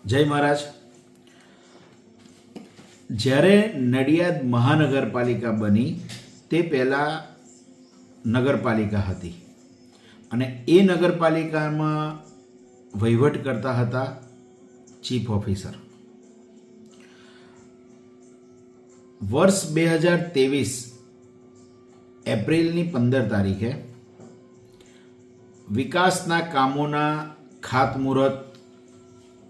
જય મહારાજ. જ્યારે નડિયાદ મહાનગરપાલિકા બની તે પહેલાં નગરપાલિકા હતી અને એ નગરપાલિકામાં વહીવટ કરતા હતા ચીફ ઓફિસર. વર્ષ 2023 એપ્રિલની 15 તારીખે વિકાસના કામોના ખાતમુહૂર્ત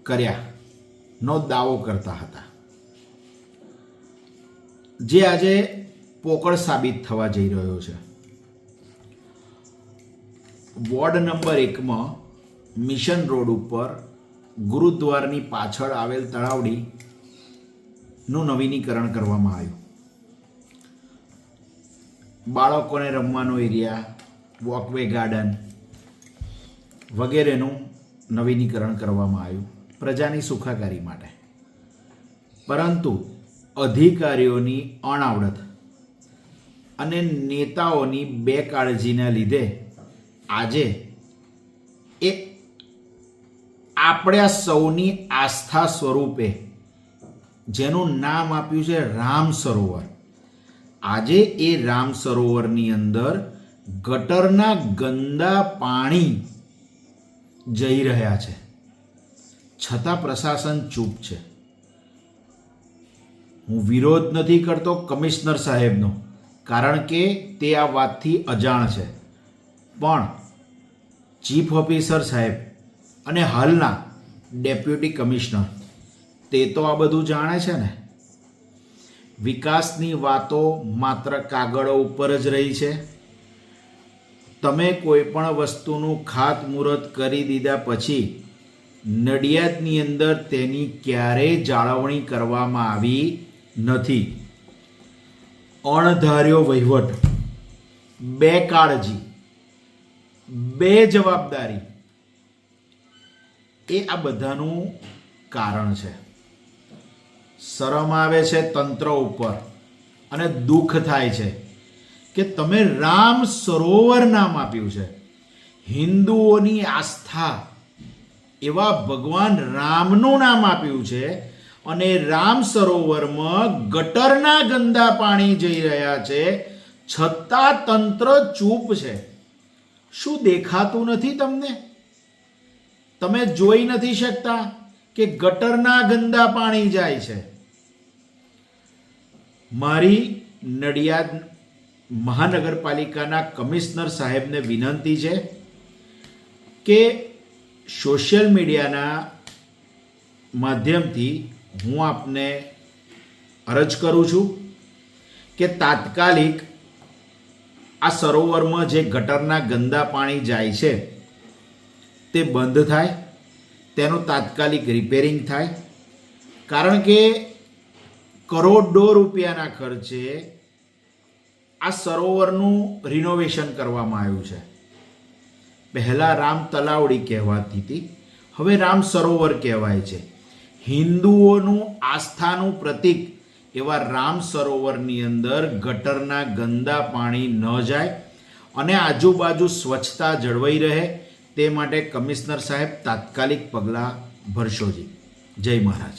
કર્યાનો દાવો કરતા હતા, જે આજે પોકળ સાબિત થવા જઈ રહ્યો છે. વોર્ડ નંબર 1માં મિશન રોડ ઉપર ગુરુદ્વારની પાછળ આવેલ તળાવડીનું નવીનીકરણ કરવામાં આવ્યું. બાળકોને રમવાનો એરિયા, વોકવે ગાર્ડન વગેરેનું નવીનીકરણ કરવામાં આવ્યું પ્રજાની સુખાકારી માટે. પરંતુ અધિકારીઓની અણાવડત અને નેતાઓની બેકાળજીના લીધે આજે એ આપણા સૌની આસ્થા સ્વરૂપે જેનું નામ આપ્યું છે રામ સરોવર, આજે એ રામ સરોવરની અંદર ગટરના ગંદા પાણી જઈ રહ્યા છે, છતાં પ્રશાસન ચૂપ છે. હું વિરોધ નથી કરતો કમિશનર સાહેબનો, કારણ કે તે આ વાતથી અજાણ છે, પણ ચીફ ઓફિસર સાહેબ અને હાલના ડેપ્યુટી કમિશનર તે તો આ બધું જાણે છે ને. વિકાસની વાતો માત્ર કાગળો ઉપર જ રહી છે. તમે કોઈ પણ વસ્તુનું ખાતમુહૂર્ત કરી દીધા પછી નડિયાદની અંદર તેની ક્યારેય જાળવણી કરવામાં આવી નથી. અણધાર્યો વહીવટ, બેકાળજી, બેજવાબદારી એ આ બધાનું કારણ છે. શરમ આવે છે તંત્ર ઉપર અને દુઃખ થાય છે કે તમે રામ સરોવર નામ આપ્યું છે. હિન્દુઓની આસ્થા એવા ભગવાન રામનું નામ આપ્યું છે અને રામ સરોવરમાં ગટરના ગંદા પાણી જઈ રહ્યા છે, છતાં તંત્ર ચૂપ છે. શું દેખાતું નથી તમને? તમે જોઈ નથી શકતા કે ગટરના ગંદા પાણી જાય છે? મારી નડિયાદ મહાનગરપાલિકાના કમિશનર સાહેબને વિનંતી છે કે સોશિયલ મીડિયાના માધ્યમથી હું આપને અરજ કરું છું કે તાત્કાલિક આ સરોવરમાં જે ગટરના ગંદા પાણી જાય છે તે બંધ થાય, તેનું તાત્કાલિક રિપેરિંગ થાય. કારણ કે કરોડો રૂપિયાના ખર્ચે આ સરોવરનું રિનોવેશન કરવામાં આવ્યું છે. પહેલાં રામ તલાવડી કહેવાતી હતી, હવે રામ સરોવર કહેવાય છે. હિન્દુઓનું આસ્થાનું પ્રતીક એવા રામ સરોવરની અંદર ગટરના ગંદા પાણી ન જાય અને આજુબાજુ સ્વચ્છતા જળવાઈ રહે તે માટે કમિશનર સાહેબ તાત્કાલિક પગલાં ભરશોજી. જય મહારાજ.